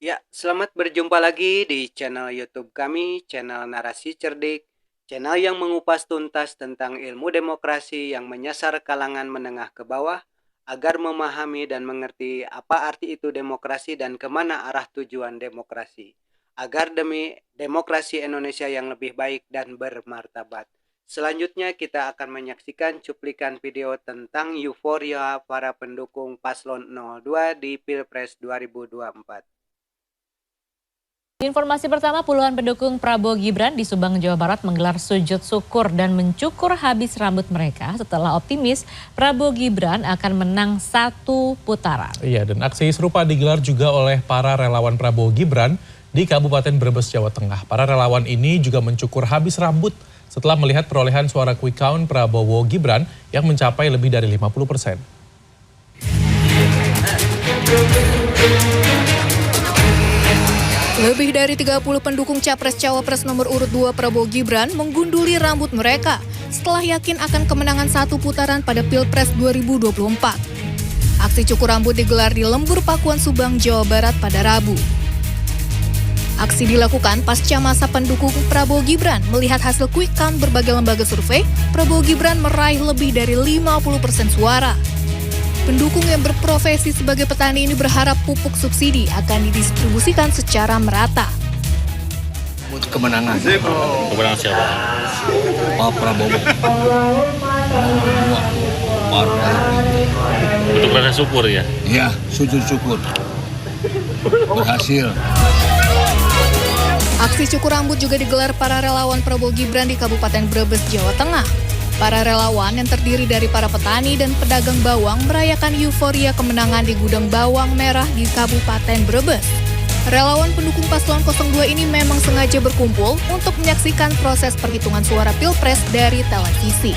Ya, selamat berjumpa lagi di channel YouTube kami, channel Narasi Cerdik, channel yang mengupas tuntas tentang ilmu demokrasi yang menyasar kalangan menengah ke bawah agar memahami dan mengerti apa arti itu demokrasi dan kemana arah tujuan demokrasi, agar demi demokrasi Indonesia yang lebih baik dan bermartabat. Selanjutnya kita akan menyaksikan cuplikan video tentang euforia para pendukung Paslon 02 di Pilpres 2024. Informasi pertama, puluhan pendukung Prabowo Gibran di Subang, Jawa Barat menggelar sujud syukur dan mencukur habis rambut mereka setelah optimis Prabowo Gibran akan menang satu putaran. Iya, dan aksi serupa digelar juga oleh para relawan Prabowo Gibran di Kabupaten Brebes, Jawa Tengah. Para relawan ini juga mencukur habis rambut setelah melihat perolehan suara quick count Prabowo Gibran yang mencapai lebih dari 50%. Lebih dari 30 pendukung Capres-Cawapres nomor urut 2 Prabowo Gibran menggunduli rambut mereka setelah yakin akan kemenangan satu putaran pada Pilpres 2024. Aksi cukur rambut digelar di Lembur Pakuan Subang, Jawa Barat pada Rabu. Aksi dilakukan pasca masa pendukung Prabowo Gibran melihat hasil quick count berbagai lembaga survei, Prabowo Gibran meraih lebih dari 50% suara. Pendukung yang berprofesi sebagai petani ini berharap pupuk subsidi akan didistribusikan secara merata. Kemenangan. Kemenangan siapa? Pak Prabowo. Untuk rasa syukur ya? Ya, sujud syukur. Berhasil. Aksi cukur rambut juga digelar para relawan Prabowo Gibran di Kabupaten Brebes, Jawa Tengah. Para relawan yang terdiri dari para petani dan pedagang bawang merayakan euforia kemenangan di gudang bawang merah di Kabupaten Brebes. Relawan pendukung Paslon 02 ini memang sengaja berkumpul untuk menyaksikan proses perhitungan suara Pilpres dari televisi.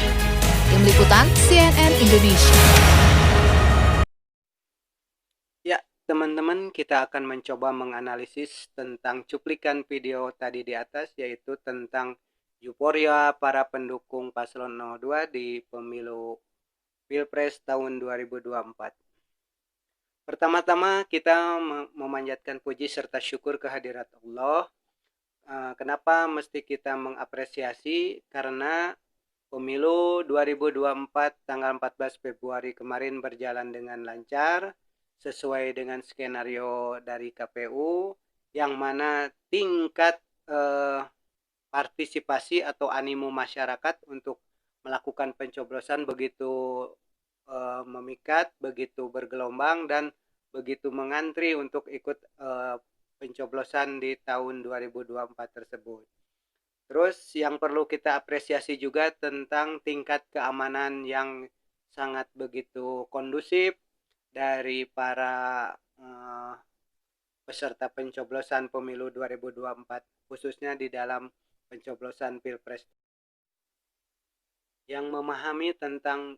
Tim Liputan CNN Indonesia. Ya, teman-teman, kita akan mencoba menganalisis tentang cuplikan video tadi di atas, yaitu tentang euforia para pendukung Paslon 02 di pemilu Pilpres tahun 2024. Pertama-tama kita memanjatkan puji serta syukur kehadirat Allah. Kenapa mesti kita mengapresiasi? Karena pemilu 2024 tanggal 14 Februari kemarin berjalan dengan lancar sesuai dengan skenario dari KPU, yang mana tingkat partisipasi atau animo masyarakat untuk melakukan pencoblosan begitu memikat, begitu bergelombang, dan begitu mengantri untuk ikut pencoblosan di tahun 2024 tersebut. Terus yang perlu kita apresiasi juga tentang tingkat keamanan yang sangat begitu kondusif dari para peserta pencoblosan pemilu 2024, khususnya di dalam pencoblosan Pilpres, yang memahami tentang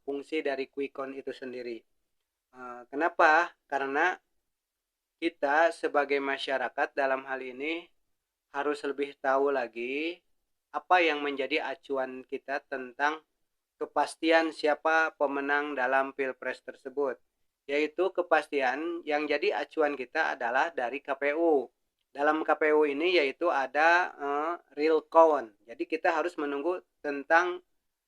fungsi dari quick count itu sendiri. Kenapa? Karena kita sebagai masyarakat dalam hal ini harus lebih tahu lagi apa yang menjadi acuan kita tentang kepastian siapa pemenang dalam Pilpres tersebut. Yaitu kepastian yang jadi acuan kita adalah dari KPU. Dalam KPU ini yaitu ada real count. Jadi kita harus menunggu tentang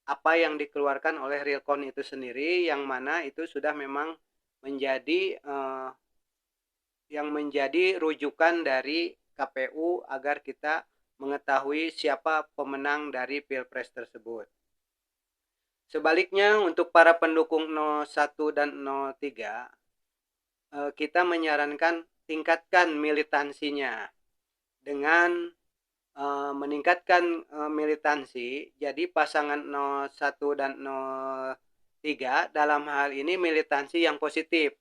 apa yang dikeluarkan oleh real count itu sendiri, yang mana itu sudah memang menjadi rujukan dari KPU agar kita mengetahui siapa pemenang dari Pilpres tersebut. Sebaliknya untuk para pendukung 01 dan 03, kita menyarankan tingkatkan militansinya dengan meningkatkan militansi. Jadi pasangan 01 dan 03 dalam hal ini militansi yang positif.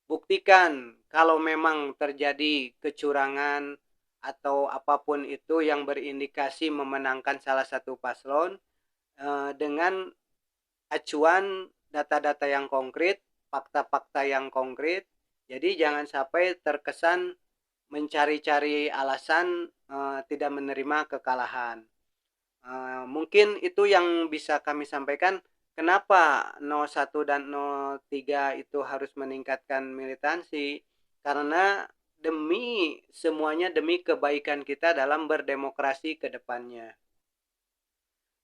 Buktikan kalau memang terjadi kecurangan atau apapun itu yang berindikasi memenangkan salah satu paslon dengan acuan data-data yang konkret, fakta-fakta yang konkret. Jadi jangan sampai terkesan mencari-cari alasan tidak menerima kekalahan. Mungkin itu yang bisa kami sampaikan. Kenapa 01 dan 03 itu harus meningkatkan militansi? Karena semuanya demi kebaikan kita dalam berdemokrasi ke depannya.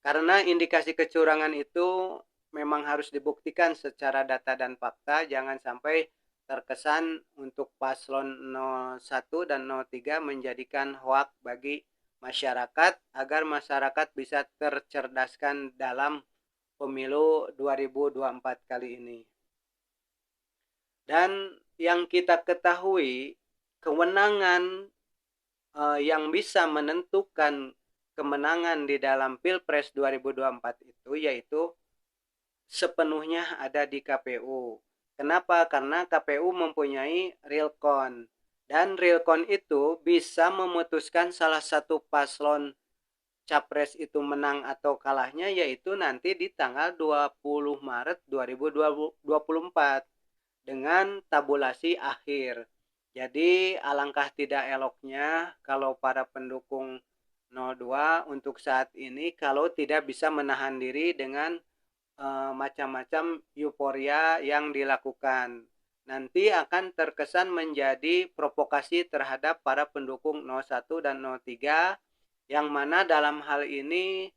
Karena indikasi kecurangan itu memang harus dibuktikan secara data dan fakta, jangan sampai terkesan untuk paslon 01 dan 03 menjadikan hoak bagi masyarakat agar masyarakat bisa tercerdaskan dalam pemilu 2024 kali ini. Dan yang kita ketahui, kewenangan yang bisa menentukan kemenangan di dalam Pilpres 2024 itu yaitu sepenuhnya ada di KPU. Kenapa? Karena KPU mempunyai realcon dan realcon itu bisa memutuskan salah satu paslon capres itu menang atau kalahnya yaitu nanti di tanggal 20 Maret 2024 dengan tabulasi akhir. Jadi alangkah tidak eloknya kalau para pendukung 02 untuk saat ini kalau tidak bisa menahan diri dengan macam-macam euforia yang dilakukan. Nanti akan terkesan menjadi provokasi terhadap para pendukung 01 dan 03 yang mana dalam hal ini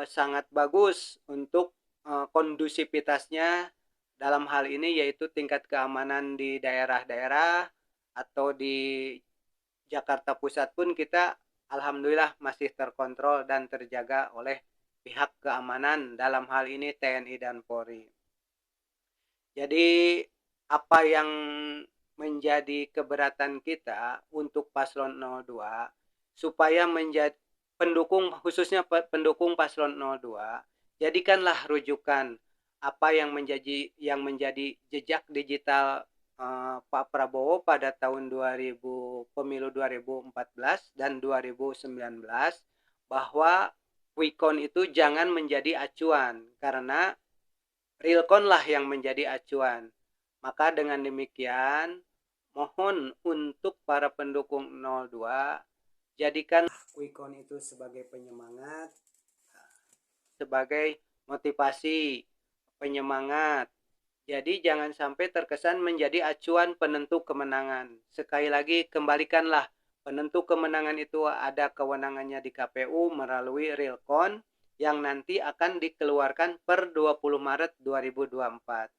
sangat bagus untuk kondusivitasnya dalam hal ini yaitu tingkat keamanan di daerah-daerah atau di Jakarta Pusat pun kita alhamdulillah masih terkontrol dan terjaga oleh pihak keamanan dalam hal ini TNI dan Polri. Jadi apa yang menjadi keberatan kita untuk paslon 02 supaya menjadi pendukung khususnya pendukung paslon 02 jadikanlah rujukan apa yang menjadi jejak digital Pak Prabowo pada tahun 2000 pemilu 2014 dan 2019 bahwa quick-count itu jangan menjadi acuan karena realcon lah yang menjadi acuan. Maka dengan demikian mohon untuk para pendukung 02 jadikan quick-count itu sebagai penyemangat, sebagai motivasi, penyemangat. Jadi jangan sampai terkesan menjadi acuan penentu kemenangan. Sekali lagi kembalikanlah penentu kemenangan itu ada kewenangannya di KPU melalui realcon yang nanti akan dikeluarkan per 20 Maret 2024.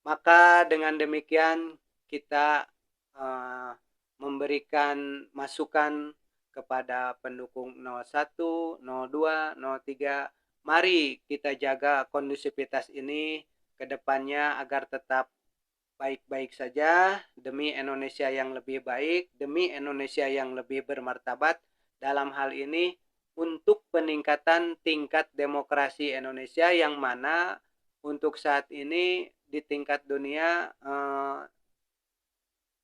Maka dengan demikian kita memberikan masukan kepada pendukung 01, 02, 03. Mari kita jaga kondusivitas ini ke depannya agar tetap baik-baik saja demi Indonesia yang lebih baik, demi Indonesia yang lebih bermartabat dalam hal ini untuk peningkatan tingkat demokrasi Indonesia yang mana untuk saat ini di tingkat dunia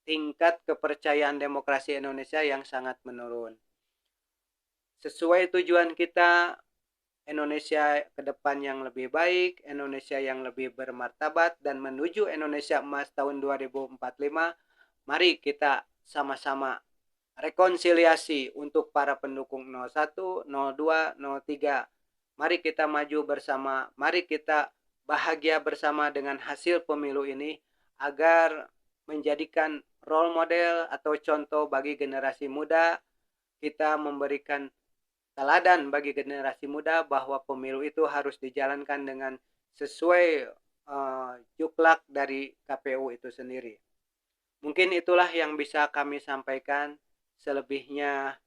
tingkat kepercayaan demokrasi Indonesia yang sangat menurun. Sesuai tujuan kita Indonesia ke depan yang lebih baik, Indonesia yang lebih bermartabat dan menuju Indonesia emas tahun 2045, mari kita sama-sama rekonsiliasi untuk para pendukung 01, 02, 03. Mari kita maju bersama, mari kita bahagia bersama dengan hasil pemilu ini agar menjadikan role model atau contoh bagi generasi muda. Kita memberikan teladan bagi generasi muda bahwa pemilu itu harus dijalankan dengan sesuai juklak dari KPU itu sendiri. Mungkin itulah yang bisa kami sampaikan. Selebihnya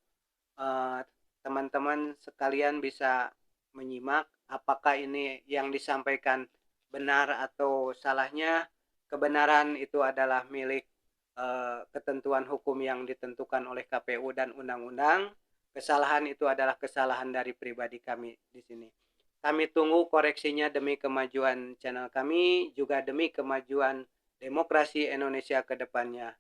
teman-teman sekalian bisa menyimak apakah ini yang disampaikan benar atau salahnya. Kebenaran itu adalah milik ketentuan hukum yang ditentukan oleh KPU dan undang-undang. Kesalahan itu adalah kesalahan dari pribadi kami di sini. Kami tunggu koreksinya demi kemajuan channel kami, juga demi kemajuan demokrasi Indonesia ke depannya.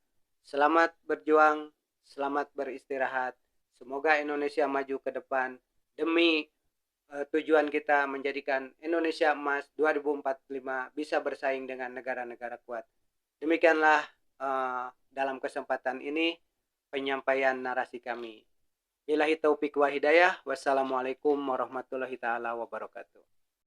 Selamat berjuang, selamat beristirahat. Semoga Indonesia maju ke depan demi tujuan kita menjadikan Indonesia emas 2045 bisa bersaing dengan negara-negara kuat. Demikianlah dalam kesempatan ini penyampaian narasi kami. Billahi taufik wa hidayah. Wassalamualaikum warahmatullahi taala wabarakatuh.